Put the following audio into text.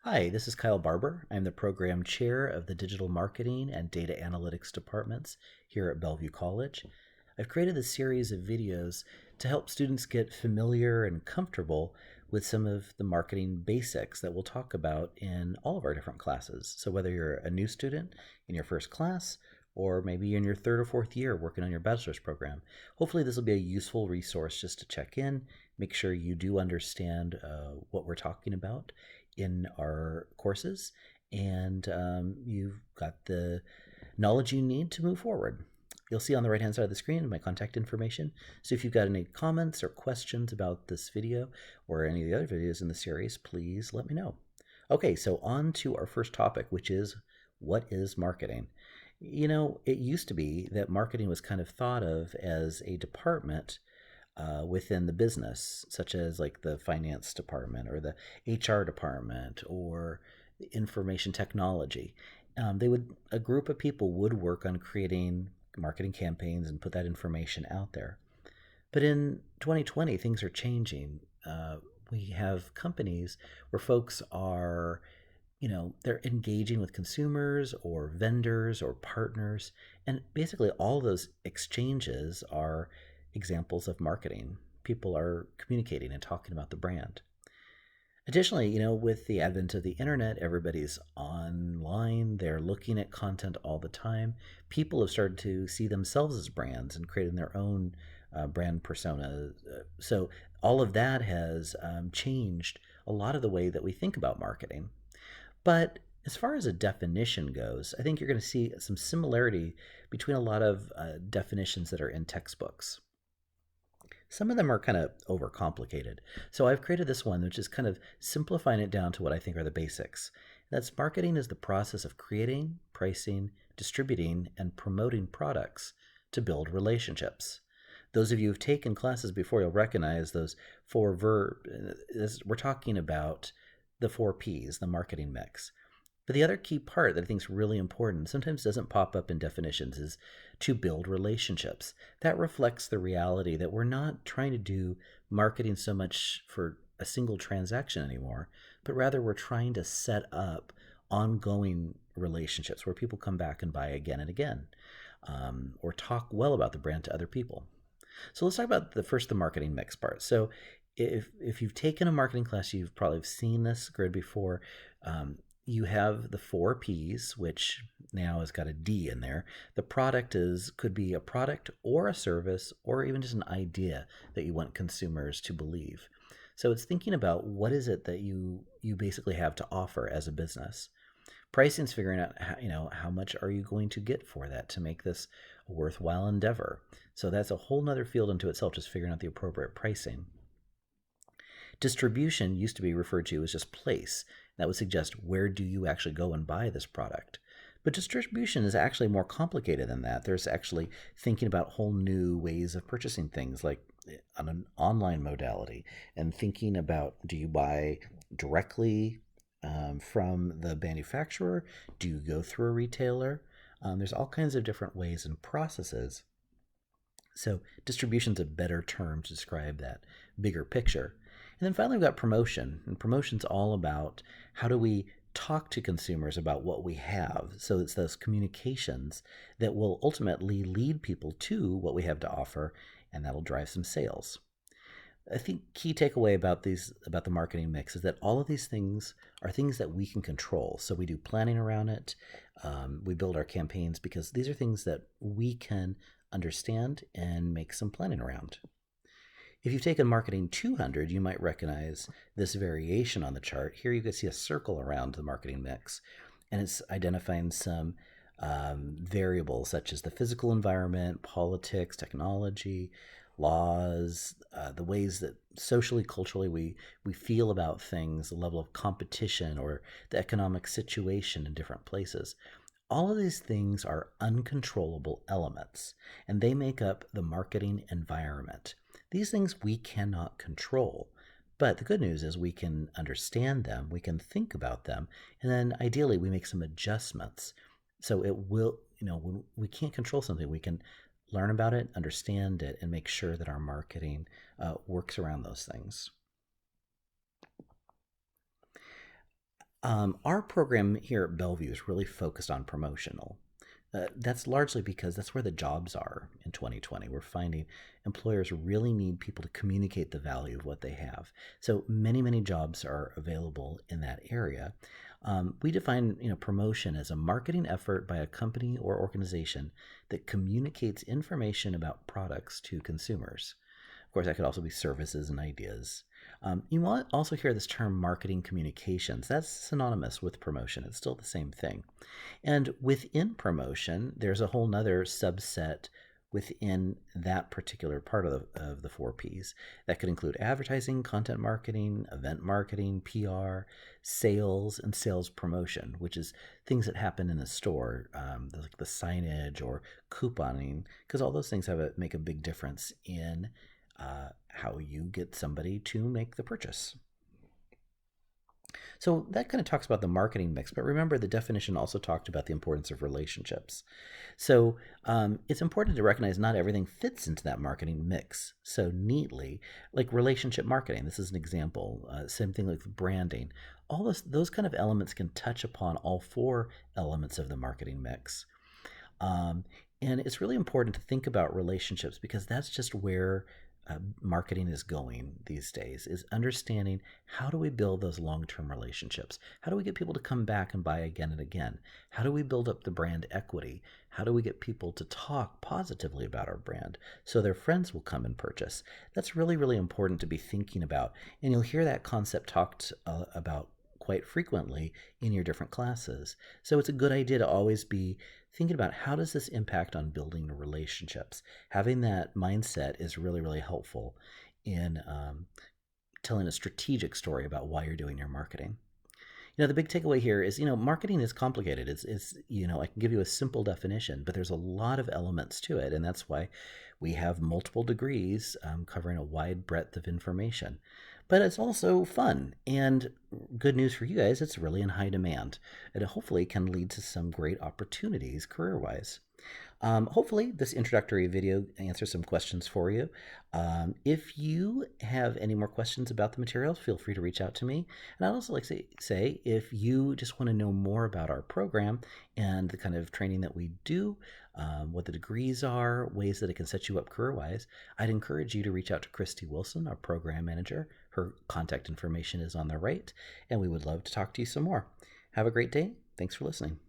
Hi, this is Kyle Barber. I'm the program chair of the Digital Marketing and Data Analytics departments here at Bellevue College. I've created a series of videos to help students get familiar and comfortable with some of the marketing basics that we'll talk about in all of our different classes. So, whether you're a new student in your first class, or maybe in your third or fourth year working on your bachelor's program, hopefully this will be a useful resource just to check in, make sure you do understand what we're talking about in our courses, and you've got the knowledge you need to move forward. You'll see on the right hand side of the screen my contact information. So if you've got any comments or questions about this video or any of the other videos in the series, please let me know. Okay, so on to our first topic, which is what is marketing? You know, it used to be that marketing was kind of thought of as a department within the business, such as like the finance department or the HR department or the information technology. A group of people would work on creating marketing campaigns and put that information out there. But in 2020, things are changing. We have companies where folks are, they're engaging with consumers or vendors or partners. And basically, all those exchanges are examples of marketing. People are communicating and talking about the brand. Additionally, with the advent of the internet, everybody's online, they're looking at content all the time. People have started to see themselves as brands and creating their own brand persona. So, all of that has changed a lot of the way that we think about marketing. But as far as a definition goes, I think you're going to see some similarity between a lot of definitions that are in textbooks. Some of them are kind of overcomplicated. So I've created this one, which is kind of simplifying it down to what I think are the basics. That's marketing is the process of creating, pricing, distributing, and promoting products to build relationships. Those of you who've taken classes before, you'll recognize those four verbs. We're talking about the four P's, the marketing mix. But the other key part that I think is really important, sometimes doesn't pop up in definitions, is to build relationships. That reflects the reality that we're not trying to do marketing so much for a single transaction anymore, but rather we're trying to set up ongoing relationships where people come back and buy again and again, or talk well about the brand to other people. So let's talk about the marketing mix part. So if you've taken a marketing class, you've probably seen this grid before. You have the four P's, which now has got a D in there. The product could be a product or a service or even just an idea that you want consumers to believe. So it's thinking about what is it that you basically have to offer as a business. Pricing is figuring out how much are you going to get for that to make this a worthwhile endeavor. So that's a whole nother field unto itself, just figuring out the appropriate pricing. Distribution used to be referred to as just place. That would suggest where do you actually go and buy this product. But distribution is actually more complicated than that. There's actually thinking about whole new ways of purchasing things, like on an online modality, and thinking about, do you buy directly from the manufacturer? Do you go through a retailer? There's all kinds of different ways and processes. So distribution is a better term to describe that bigger picture. And then finally, we've got promotion. And promotion's all about how do we talk to consumers about what we have. So it's those communications that will ultimately lead people to what we have to offer, and that'll drive some sales. I think key takeaway about the marketing mix is that all of these things are things that we can control. So we do planning around it. We build our campaigns because these are things that we can understand and make some planning around. If you've taken Marketing 200, you might recognize this variation on the chart. Here you can see a circle around the marketing mix, and it's identifying some variables such as the physical environment, politics, technology, laws, the ways that socially, culturally we feel about things, the level of competition or the economic situation in different places. All of these things are uncontrollable elements, and they make up the marketing environment. These things we cannot control. But the good news is we can understand them, we can think about them, and then ideally we make some adjustments. So it will, when we can't control something, we can learn about it, understand it, and make sure that our marketing works around those things. Our program here at Bellevue is really focused on promotional. That's largely because that's where the jobs are in 2020. We're finding employers really need people to communicate the value of what they have. So many jobs are available in that area. We define promotion as a marketing effort by a company or organization that communicates information about products to consumers. Of course, that could also be services and ideas. You might also hear this term marketing communications. That's synonymous with promotion. It's still the same thing. And within promotion, there's a whole nother subset within that particular part of the four P's. That could include advertising, content marketing, event marketing, PR, sales, and sales promotion, which is things that happen in the store, like the signage or couponing, because all those things make a big difference in how you get somebody to make the purchase. So that kind of talks about the marketing mix, but remember the definition also talked about the importance of relationships. So it's important to recognize not everything fits into that marketing mix so neatly, like relationship marketing. This is an example. Same thing like branding. All those kind of elements can touch upon all four elements of the marketing mix. And it's really important to think about relationships because that's just where marketing is going these days, is understanding how do we build those long-term relationships? How do we get people to come back and buy again and again? How do we build up the brand equity? How do we get people to talk positively about our brand so their friends will come and purchase? That's really important to be thinking about. And you'll hear that concept talked about quite frequently in your different classes. So it's a good idea to always be thinking about how does this impact on building relationships. Having that mindset is really helpful in telling a strategic story about why you're doing your marketing. The big takeaway here is, marketing is complicated. It's I can give you a simple definition, but there's a lot of elements to it, and that's why we have multiple degrees covering a wide breadth of information. But it's also fun, and good news for you guys, it's really in high demand. It hopefully can lead to some great opportunities career-wise. Hopefully, this introductory video answers some questions for you. If you have any more questions about the materials, feel free to reach out to me. And I'd also like to say, if you just want to know more about our program and the kind of training that we do, what the degrees are, ways that it can set you up career-wise, I'd encourage you to reach out to Christy Wilson, our program manager. Her contact information is on the right, and we would love to talk to you some more. Have a great day. Thanks for listening.